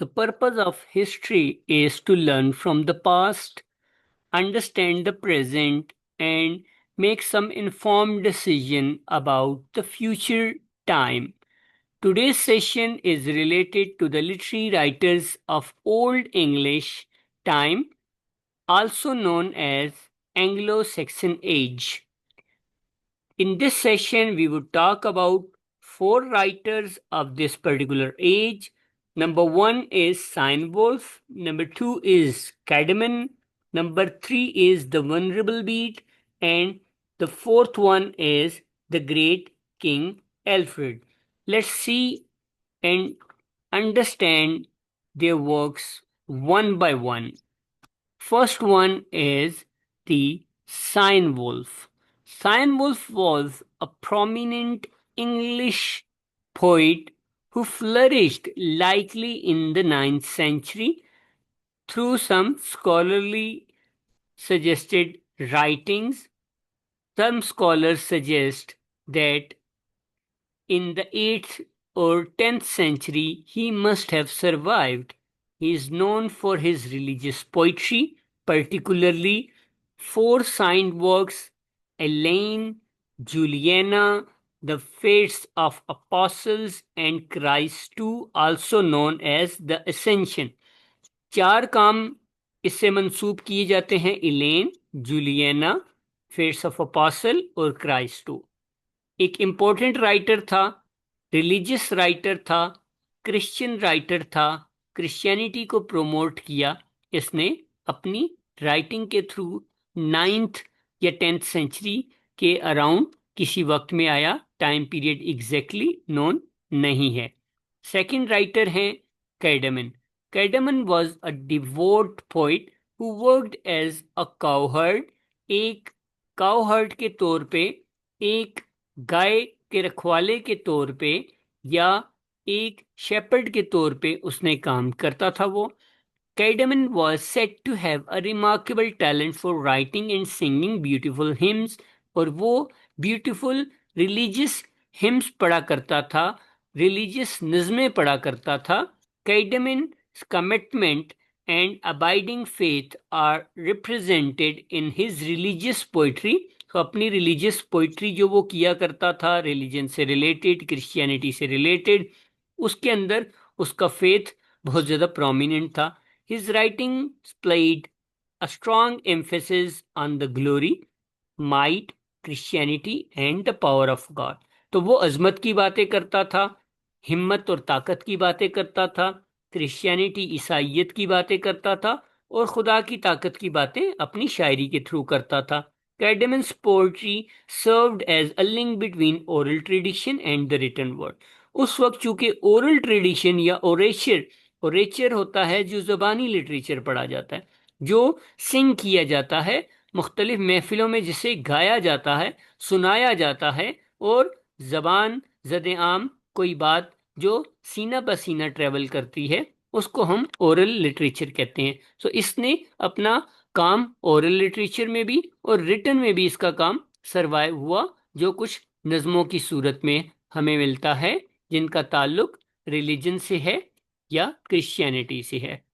The purpose of history is to learn from the past, understand the present, and make some informed decision about the future time. Today's session is related to the literary writers of Old English time, also known as Anglo-Saxon Age. In this session, we would talk about four writers of this particular age. Number one is Cynewulf. Number two is Caedmon. Number three is the Vulnerable Bede. And the fourth one is the Great King Alfred. Let's see and understand their works one by one. First one is the Cynewulf. Cynewulf was a prominent English poet who flourished likely in the 9th century through some scholarly suggested writings. Some scholars suggest that in the 8th or 10th century he must have survived. He is known for his religious poetry, particularly four signed works: Elaine, Juliana, the Fates of Apostles, and Christ too, also known as the Ascension. चार काम इससे मंसूब किए जाते हैं: इलेन, जूलियना, fates of apostle और Christ to. एक important writer था, religious writer था, क्रिश्चियन राइटर था, क्रिश्चियनिटी को प्रोमोट किया इसने अपनी राइटिंग के थ्रू। 9th या 10th सेंचुरी के अराउंड किसी वक्त में आया, टाइम पीरियड एग्जैक्टली नोन नहीं है। सेकंड राइटर हैं Caedmon. Caedmon was a devout poet who worked as a cowherd. एक काउहर्ड के तौर पे, एक गाय के रखवाले के तौर पे या एक शेपर्ड के तौर पे उसने काम करता था वो। कैडमन was said to have a remarkable talent for writing and singing beautiful hymns, और वो ब्यूटीफुल रिलीजियस हिम्स पढ़ा करता था, रिलीजियस नज़में पढ़ा करता था। कैडमन's commitment and abiding faith are represented in his religious poetry। तो अपनी रिलीजियस पोइट्री जो वो किया करता था, रिलीजन से रिलेटेड, क्रिश्चियनिटी से रिलेटेड, उसके अंदर उसका फेथ बहुत ज़्यादा प्रोमिनेंट था। His writings played a strong emphasis on the glory, might, Christianity and the power of God। तो वो अजमत की बातें करता था, हिम्मत और ताकत की बातें करता था, क्रिश्चियनिटी, ईसाइयत की बातें करता था, और खुदा की ताकत की बातें अपनी शायरी के थ्रू करता था। Caedmon's poetry served as a link between oral tradition and the written word। उस वक्त चूंकि ओरल ट्रेडिशन या ओरेचर होता है जो ज़बानी लिटरेचर पढ़ा जाता है, जो सिंग किया जाता है मुख्तलिफ महफिलों में, जिसे गाया जाता है, सुनाया जाता है, और ज़बान ज़द आम कोई बात जो सीना पसीना ट्रेवल करती है, उसको हम ओरल लिटरेचर कहते हैं। सो इसने अपना काम ओरल लिटरेचर में भी और रिटन में भी इसका काम सरवाइव हुआ, जो कुछ नज़मों की सूरत में हमें मिलता है जिनका ताल्लुक रिलीजन से है या क्रिश्चियनिटी से है।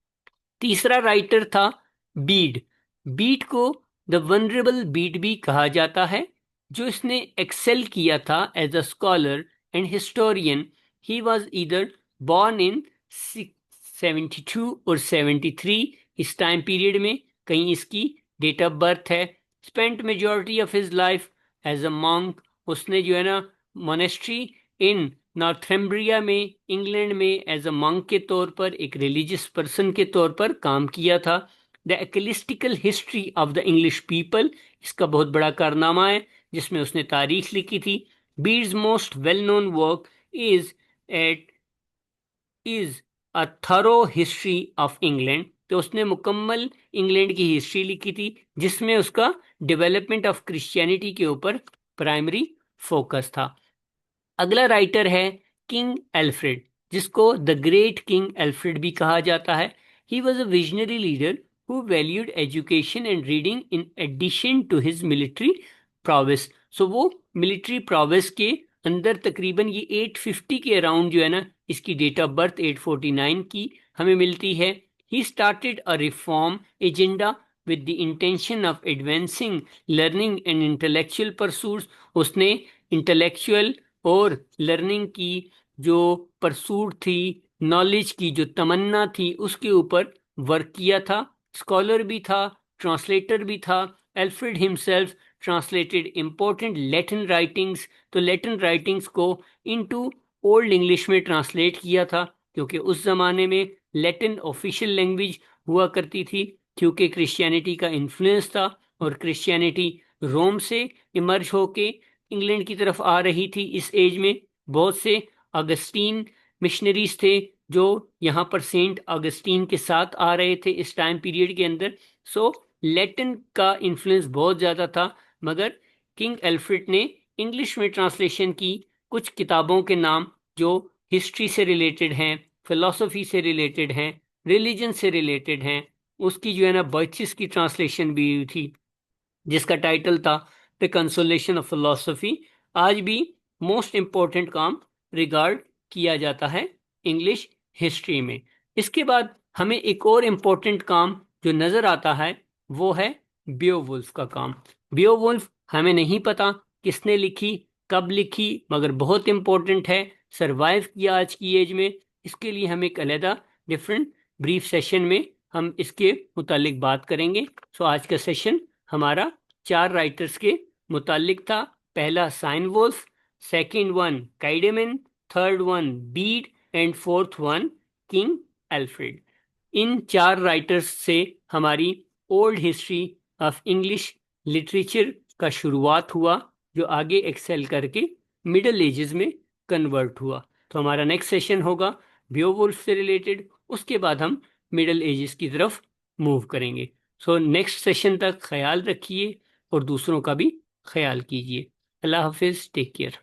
तीसरा राइटर था बीड। बीड को द वनरेबल बीड भी कहा जाता है, जो इसने एक्सेल किया था as a scholar and historian. He was either born in 672 और 73, इस टाइम पीरियड में कहीं इसकी डेट ऑफ बर्थ है। Spent majority of his life as a monk. उसने जो है ना मोनेस्ट्री इन नॉर्थम्ब्रिया में, इंग्लैंड में, एज अ मॉन्क के तौर पर, एक रिलीजियस पर्सन के तौर पर काम किया था। The ecclesiastical history of the English people इसका बहुत बड़ा कारनामा है, जिसमें उसने तारीख लिखी थी। Beads most well known work is a thorough history of England. तो उसने मुकम्मल इंग्लैंड की हिस्ट्री लिखी थी, जिसमें उसका डेवलपमेंट ऑफ क्रिश्चियनिटी के ऊपर प्राइमरी फोकस था। अगला राइटर है किंग एल्फ्रेड, जिसको द ग्रेट किंग एल्फ्रेड भी कहा जाता है। He was a visionary leader who valued education and reading in addition to his military prowess. So वो मिलिट्री प्रोवेस के अंदर तकरीबन ये 850 के अराउंड जो है ना इसकी डेट ऑफ बर्थ 849 की हमें मिलती है। He started a reform agenda with the intention of advancing learning and intellectual pursuits. उसने इंटेलेक्चुअल और लर्निंग की जो परसूट थी, नॉलेज की जो तमन्ना थी, उसके ऊपर वर्क किया था। स्कॉलर भी था, ट्रांसलेटर भी था। Alfred himself translated important Latin writings. तो लैटिन राइटिंग्स को इनटू ओल्ड इंग्लिश में ट्रांसलेट किया था, क्योंकि उस जमाने में लैटिन ऑफिशियल लैंग्वेज हुआ करती थी, क्योंकि क्रिश्चियनिटी का इन्फ्लुएंस था और क्रिश्चियनिटी रोम से इमर्ज होके इंग्लैंड की तरफ आ रही थी। इस एज में बहुत से अगस्टीन मिशनरीज थे जो यहाँ पर सेंट अगस्टीन के साथ आ रहे थे इस टाइम पीरियड के अंदर। सो लैटिन का इन्फ्लुएंस बहुत ज़्यादा था, मगर किंग एल्फ्रेड ने इंग्लिश में ट्रांसलेशन की कुछ किताबों के नाम जो हिस्ट्री से रिलेटेड हैं, फिलॉसफी से रिलेटेड हैं, रिलीजन से रिलेटेड हैं, उसकी जो है ना बर्चिस की ट्रांसलेशन भी हुई थी, जिसका टाइटल था द कंसोलेशन ऑफ फिलोसफी। आज भी मोस्ट इम्पोर्टेंट काम रिगार्ड किया जाता है इंग्लिश हिस्ट्री में। इसके बाद हमें एक और इम्पोर्टेंट काम जो नज़र आता है वो है बियोवुल्फ का काम। बियोवुल्फ हमें नहीं पता किसने लिखी, कब लिखी, मगर बहुत इम्पोर्टेंट है, सरवाइव किया आज की एज में। इसके लिए हम एक अलहदा डिफरेंट ब्रीफ सेशन में हम इसके मुतालिक बात करेंगे। सो आज का सेशन हमारा 4 राइटर्स के मुतालिक था। पहला Cynewulf, second one Caedmon, third one Bede and fourth one King Alfred. इन 4 राइटर्स से हमारी old history of English literature का शुरुआत हुआ, जो आगे एक्सेल करके मिडल एजेस में कन्वर्ट हुआ। तो हमारा नेक्स्ट सेशन होगा बियोवुल्फ से रिलेटेड, उसके बाद हम मिडल एजेस की तरफ मूव करेंगे। सो नेक्स्ट सेशन तक ख्याल रखिए और दूसरों का भी ख्याल कीजिए। अल्लाह हाफिज, टेक केयर।